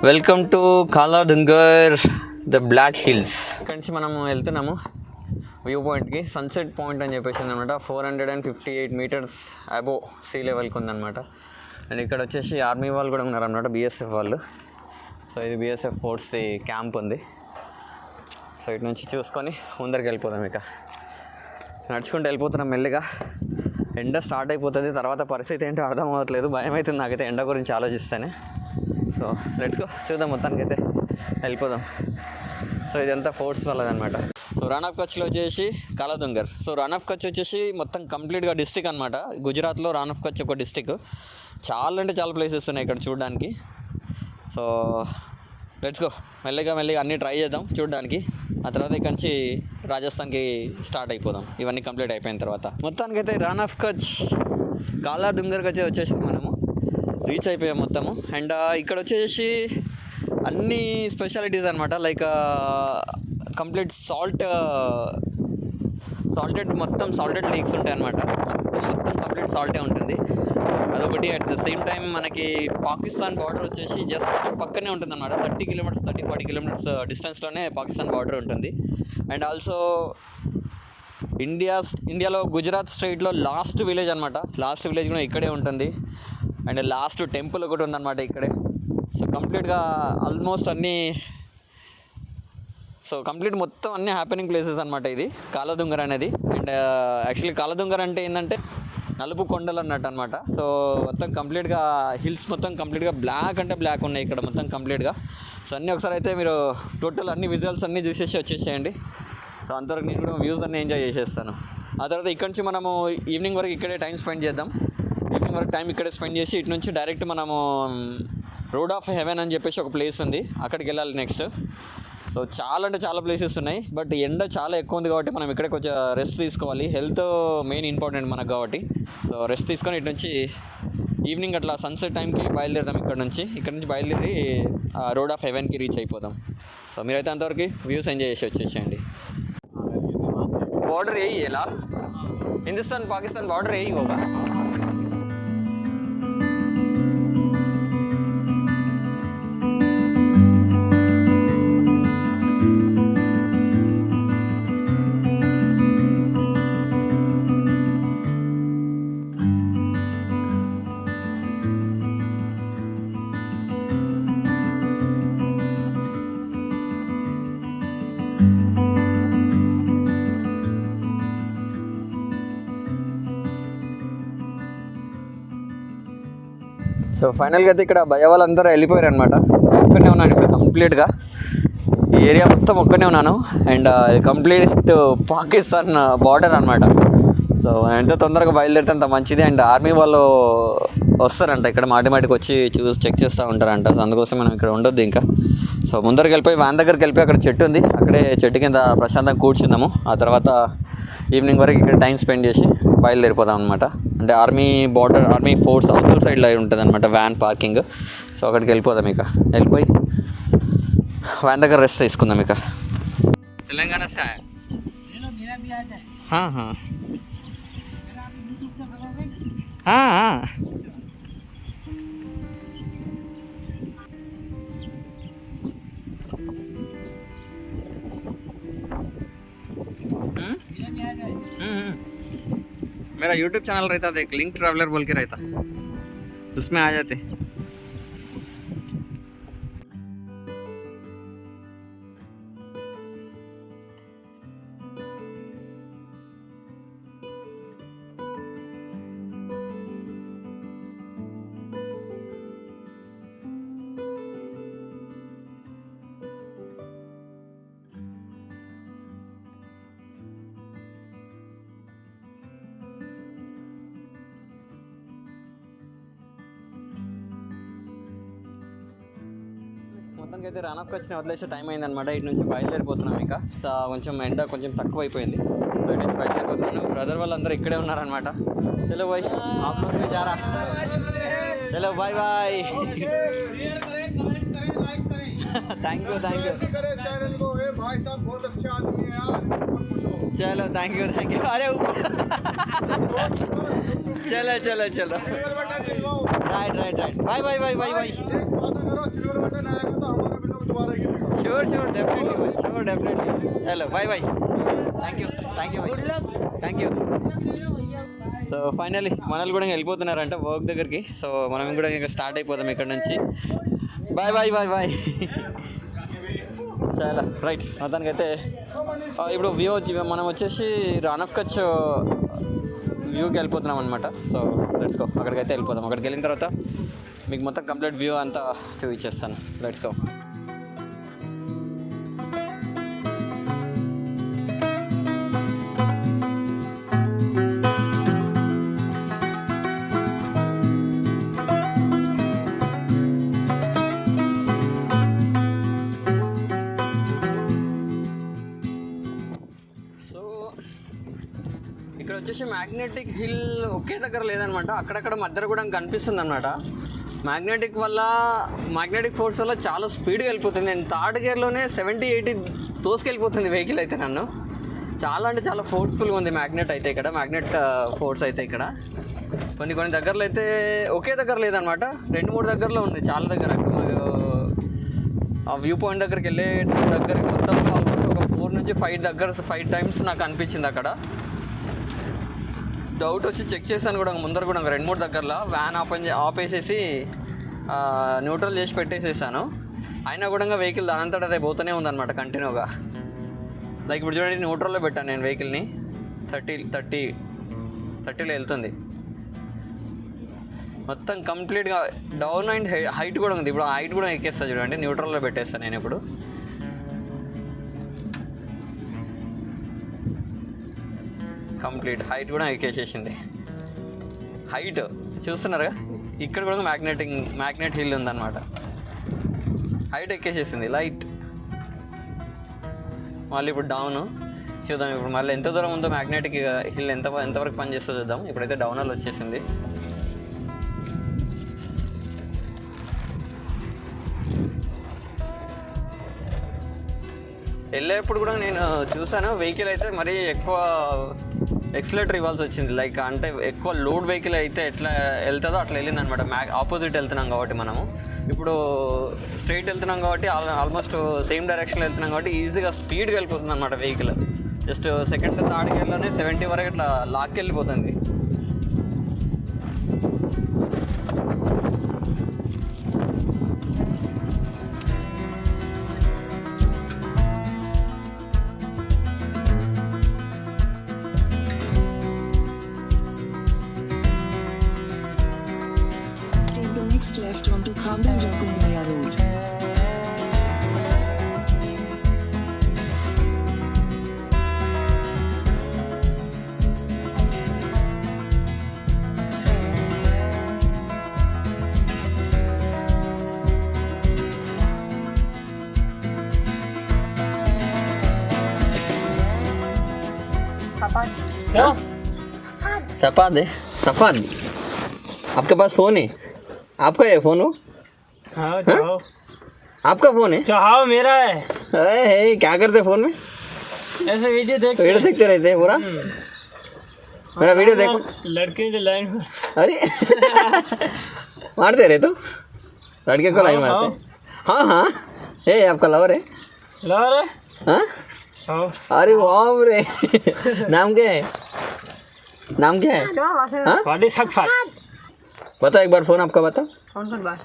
Welcome to Kaladungar the black hills. ఇక్కడి నుంచి మనము వెళ్తున్నాము వ్యూ పాయింట్కి. సన్సెట్ పాయింట్ అని చెప్పేసి అనమాట. 458 మీటర్స్ అబోవ్ సీ లెవెల్కి ఉందన్నమాట. అండ్ ఇక్కడ వచ్చేసి ఆర్మీ వాళ్ళు కూడా ఉన్నారన్నమాట, బీఎస్ఎఫ్ వాళ్ళు. సో ఇది బీఎస్ఎఫ్ ఫోర్స్ది క్యాంప్ ఉంది. సో ఇటు నుంచి చూసుకొని ముందరికి వెళ్ళిపోదాం. ఇక నడుచుకుంటూ వెళ్ళిపోతున్నాం మెల్లిగా. ఎండ స్టార్ట్ అయిపోతుంది, తర్వాత పరిస్థితి ఏంటో అర్థం అవ్వట్లేదు. భయం అవుతుంది నాకైతే ఎండ గురించి ఆలోచిస్తేనే. సో లెట్స్ గో, చూద్దాం. మొత్తానికైతే వెళ్ళిపోదాం. సో ఇదంతా ఫోర్స్ వాళ్ళదనమాట. సో రన్ ఆఫ్ కచ్లో వచ్చేసి కాలాదుంగర్. సో రన్ ఆఫ్ కచ్ వచ్చేసి మొత్తం కంప్లీట్గా డిస్టిక్ అనమాట. గుజరాత్లో రన్ ఆఫ్ కచ్ ఒక డిస్టిక్. చాలా అంటే చాలా ప్లేసెస్ ఉన్నాయి ఇక్కడ చూడడానికి. సో లెట్స్ గో, మెల్లిగా అన్నీ ట్రై చేద్దాం చూడడానికి. ఆ తర్వాత ఇక్కడ నుంచి రాజస్థాన్కి స్టార్ట్ అయిపోదాం, ఇవన్నీ కంప్లీట్ అయిపోయిన తర్వాత. మొత్తానికైతే రన్ ఆఫ్ కచ్ కాలాదుంగర్కి వచ్చేసి మనము రీచ్ అయిపోయాం మొత్తము. అండ్ ఇక్కడ వచ్చేసి అన్ని స్పెషాలిటీస్ అనమాట. లైక్ కంప్లీట్ సాల్టెడ్ మొత్తం సాల్టెడ్ లేక్స్ ఉంటాయి అనమాట. మొత్తం కంప్లీట్ సాల్టే ఉంటుంది. అదొకటి. అట్ ద సేమ్ టైం మనకి పాకిస్తాన్ బార్డర్ వచ్చేసి జస్ట్ పక్కనే ఉంటుంది అనమాట. 30-40 కిలోమీటర్స్ డిస్టెన్స్లోనే పాకిస్తాన్ బార్డర్ ఉంటుంది. అండ్ ఆల్సో ఇండియాలో గుజరాత్ స్టేట్లో లాస్ట్ విలేజ్ అనమాట. లాస్ట్ విలేజ్ కూడా ఇక్కడే ఉంటుంది. అండ్ లాస్ట్ టెంపుల్ ఒకటి ఉందన్నమాట ఇక్కడే. సో కంప్లీట్గా ఆల్మోస్ట్ కంప్లీట్ మొత్తం అన్ని హ్యాపెనింగ్ ప్లేసెస్ అనమాట ఇది కాలాదుంగర్ అనేది. అండ్ యాక్చువల్లీ కాలాదుంగర్ అంటే ఏంటంటే నలుపు కొండలు అన్నట్టు అనమాట. సో మొత్తం కంప్లీట్గా హిల్స్ మొత్తం కంప్లీట్గా బ్లాక్ అంటే బ్లాక్ ఉన్నాయి ఇక్కడ మొత్తం కంప్లీట్గా. సో అన్నీ ఒకసారి అయితే మీరు టోటల్ అన్ని విజువల్స్ అన్నీ చూసేసి వచ్చేసేయండి. సో అంతవరకు నేను కూడా వ్యూస్ అన్నీ ఎంజాయ్ చేసేస్తాను. ఆ తర్వాత ఇక్కడ నుంచి మనము ఈవినింగ్ వరకు ఇక్కడే టైం స్పెండ్ చేద్దాం. ఈవినింగ్ వరకు టైం ఇక్కడే స్పెండ్ చేసి ఇటు నుంచి డైరెక్ట్ మనము రోడ్ ఆఫ్ హెవెన్ అని చెప్పేసి ఒక ప్లేస్ ఉంది, అక్కడికి వెళ్ళాలి నెక్స్ట్. సో చాలా అంటే చాలా ప్లేసెస్ ఉన్నాయి. బట్ ఎండ చాలా ఎక్కువ ఉంది కాబట్టి మనం ఇక్కడే కొంచెం రెస్ట్ తీసుకోవాలి. హెల్త్ మెయిన్ ఇంపార్టెంట్ మనకు కాబట్టి. సో రెస్ట్ తీసుకొని ఇటు నుంచి ఈవినింగ్ అట్లా సన్సెట్ టైంకి బయలుదేరుతాం. ఇక్కడ నుంచి బయలుదేరి రోడ్ ఆఫ్ హెవెన్కి రీచ్ అయిపోతాం. సో మీరైతే అంతవరకు వ్యూస్ ఎంజాయ్ చేసి వచ్చేసేయండి. बॉर्डर यही है लास्ट, हिंदुस्तान पाकिस्तान बॉर्डर यही होगा. సో ఫైనల్గా అయితే ఇక్కడ భయ వాళ్ళందరూ వెళ్ళిపోయారు అనమాట. ఒక్కనే ఉన్నాను ఇప్పుడు కంప్లీట్గా. ఈ ఏరియా మొత్తం ఒక్కనే ఉన్నాను. అండ్ కంప్లీట్ పాకిస్తాన్ బార్డర్ అనమాట. సో ఎంత తొందరగా బయలుదేరితే అంత మంచిది. అండ్ ఆర్మీ వాళ్ళు వస్తారంట ఇక్కడ, మాటికి వచ్చి చెక్ చేస్తూ ఉంటారంట. సో అందుకోసం మనం ఇక్కడ ఉండొద్దు ఇంకా. సో ముందరికి వెళ్ళిపోయి వ్యాన్ దగ్గరికి వెళ్ళిపోయి అక్కడ చెట్టు ఉంది, అక్కడే చెట్టు కింద ప్రశాంతంగా కూర్చుందాము. ఆ తర్వాత ఈవినింగ్ వరకు ఇక్కడ టైం స్పెండ్ చేసి బయలుదేరిపోదాం అనమాట. అంటే ఆర్మీ ఫోర్స్ అవతల సైడ్లో ఉంటుంది అనమాట వ్యాన్ పార్కింగ్. సో అక్కడికి వెళ్ళిపోదాం. ఇక వెళ్ళిపోయి వ్యాన్ దగ్గర రెస్ట్ తీసుకుందాం. ఇక తెలంగాణ मेरा YouTube चैनल रहता, देख लिंक ट्रैवलर बोल के रहता, उसमें आ जाते. మొత్తానికి అయితే రన్ ఆఫ్ కచ్ని వదిలేసే టైం అయిందనమాట. ఇటు నుంచి బయలుదేరిపోతున్నాం. ఇంకా సో కొంచెం ఎండ కొంచెం తక్కువ అయిపోయింది. సో ఇటు నుంచి బయలుదేరిపోతున్నాను. బ్రదర్ వాళ్ళందరూ ఇక్కడే ఉన్నారనమాట. చలో బాయ్, జారా, చలో బాయ్ బాయ్. థ్యాంక్ యూ चलो थैंक यू अरे चलो right bye sure sure definitely चलो bye bye thank you thank you so finally మనల్ని కూడా వెళ్ళిపోతున్నారంట వర్క్ దగ్గరికి. సో మనం కూడా ఇంకా స్టార్ట్ అయిపోతాం ఇక్కడ నుంచి. Bye bye bye bye. చాలా రైట్. మొత్తానికైతే ఇప్పుడు వ్యూ మనం వచ్చేసి రాన్ ఆఫ్ కచ్ వ్యూకి వెళ్ళిపోతున్నాం అనమాట. సో లెట్స్ గో, అక్కడికైతే వెళ్ళిపోతాం. అక్కడికి వెళ్ళిన తర్వాత మీకు మొత్తం కంప్లీట్ వ్యూ అంతా చూపించేస్తాను. Let's go. ఇక్కడ వచ్చేసి మ్యాగ్నెటిక్ హిల్ ఒకే దగ్గర లేదనమాట, అక్కడక్కడ మధ్యలో కూడా కనిపిస్తుంది అనమాట. మ్యాగ్నెటిక్ ఫోర్స్ వల్ల చాలా స్పీడ్గా వెళ్ళిపోతుంది. నేను థర్డ్ గేర్లోనే 70-80 తోసుకెళ్ళిపోతుంది వెహికల్ అయితే నన్ను. చాలా అంటే చాలా ఫోర్స్ఫుల్గా ఉంది మ్యాగ్నెట్ ఫోర్స్ అయితే ఇక్కడ. కొన్ని దగ్గరలో అయితే ఒకే దగ్గర లేదనమాట, 2-3 దగ్గరలో ఉంది, చాలా దగ్గర. అక్కడ ఆ వ్యూ పాయింట్ దగ్గరికి వెళ్ళే దగ్గరికి మొత్తం ఆల్మోస్ట్ ఒక 4 నుంచి 5 టైమ్స్ నాకు అనిపించింది అక్కడ. డౌట్ వచ్చి చెక్ చేశాను కూడా ముందర కూడా 2-3 దగ్గరలో వ్యాన్ ఆపేసేసి న్యూట్రల్ చేసి పెట్టేసేసాను. అయినా కూడా వెహికల్ దానంతట అదే పోతూనే ఉందన్నమాట కంటిన్యూగా. లైక్ ఇప్పుడు చూడండి, న్యూట్రల్లో పెట్టాను నేను వెహికల్ని, 30లో వెళ్తుంది మొత్తం కంప్లీట్గా. డౌన్ అండ్ హైట్ కూడా ఉంది. ఇప్పుడు హైట్ కూడా ఎక్కేస్తా చూడండి, న్యూట్రల్లో పెట్టేస్తాను నేను ఇప్పుడు. కంప్లీట్ హైట్ కూడా ఎక్కేసేసింది. హైట్ చూస్తున్నారుగా, ఇక్కడ కూడా మ్యాగ్నెట్ హిల్ ఉందన్నమాట. హైట్ ఎక్కేసేసింది లైట్. మళ్ళీ ఇప్పుడు డౌన్ చూద్దాం. ఇప్పుడు మళ్ళీ ఎంత దూరం ఉందో మ్యాగ్నెటిక్ హిల్ ఎంతవరకు పనిచేస్తుందో చూద్దాం. ఇప్పుడైతే డౌనర్లో వచ్చేసింది. వెళ్ళేప్పుడు కూడా నేను చూసాను, వెహికల్ అయితే మరీ ఎక్కువ ఎక్సలేటర్ ఇవ్వాల్సి వచ్చింది. లైక్ అంటే ఎక్కువ లోడ్ వెహికల్ అయితే ఎట్లా వెళ్తుందో అట్లా వెళ్ళింది అనమాట. ఆపోజిట్ వెళ్తున్నాం కాబట్టి మనము ఇప్పుడు స్ట్రైట్ వెళ్తున్నాం కాబట్టి ఆల్మోస్ట్ సేమ్ డైరెక్షన్లో వెళ్తున్నాం కాబట్టి ఈజీగా స్పీడ్గా వెళ్ళిపోతుంది అనమాట వెహికల్. జస్ట్ సెకండ్ థర్డ్ గేర్లోనే 70 వరకు ఇట్లా లాక్కి వెళ్ళిపోతుంది. Left onto Kambal Jakumaya Road. सफाद आपके पास फोन है? आपका है फोन? हो हाँ चाहो। आपका फोन है? चाहो मेरा है। अरे क्या करते फोन में? ऐसे वीडियो देखते रहते हैं पूरा। मेरा वीडियो देखो। लड़के की लाइन। अरे मारते रहे तो लड़के को लाइन मारते। हाँ हाँ ये आपका लवर है? लवर है हाँ। अरे वाह रे नाम क्या है? नाम क्या है? हाँ? बताओ एक बार फोन आपका बताओ। कौन बात?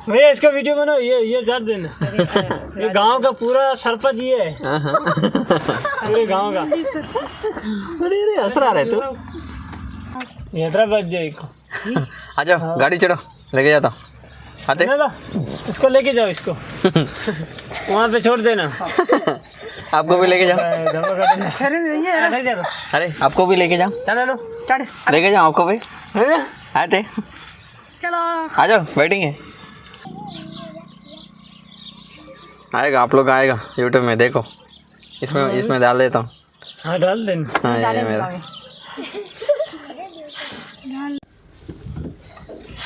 भैया इसका वीडियो बनाओ, ये जाट देना। ये गांव का पूरा सरपंच ये है। पूरे गांव का। अरे अरे हंस रहा है तू। हैदराबाद जाए को। आ जाओ गाड़ी चढ़ो, लेके जाता हूँ। आते इसको लेके जाओ, इसको वहाँ पे छोड़ देना। आपको भी लेके जाओ। अरे आपको भी लेके जाओ, लेके जाओ आपको भी। आते चलो आ जाओ, बैठेंगे। आएगा आप लोग, आएगा यूट्यूब में देखो, इसमें डाल देता हूँ। हाँ डाल देना। हाँ ये मेरा।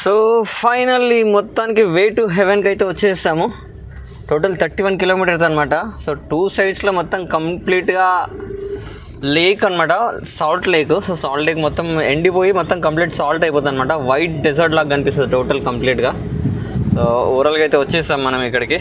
సో ఫైనల్లీ మొత్తానికి వే టు హెవెన్కి అయితే వచ్చేసాము. టోటల్ 31 కిలోమీటర్స్ అనమాట. సో 2 సైడ్స్లో మొత్తం కంప్లీట్గా లేక్ అనమాట, salt lake. So salt lake మొత్తం ఎండిపోయి మొత్తం కంప్లీట్ సాల్ట్ అయిపోతుంది అనమాట. వైట్ డెజర్ట్ లాగా కనిపిస్తుంది టోటల్ కంప్లీట్గా. సో ఓవరాల్గా అయితే వచ్చేసాం మనం ఇక్కడికి.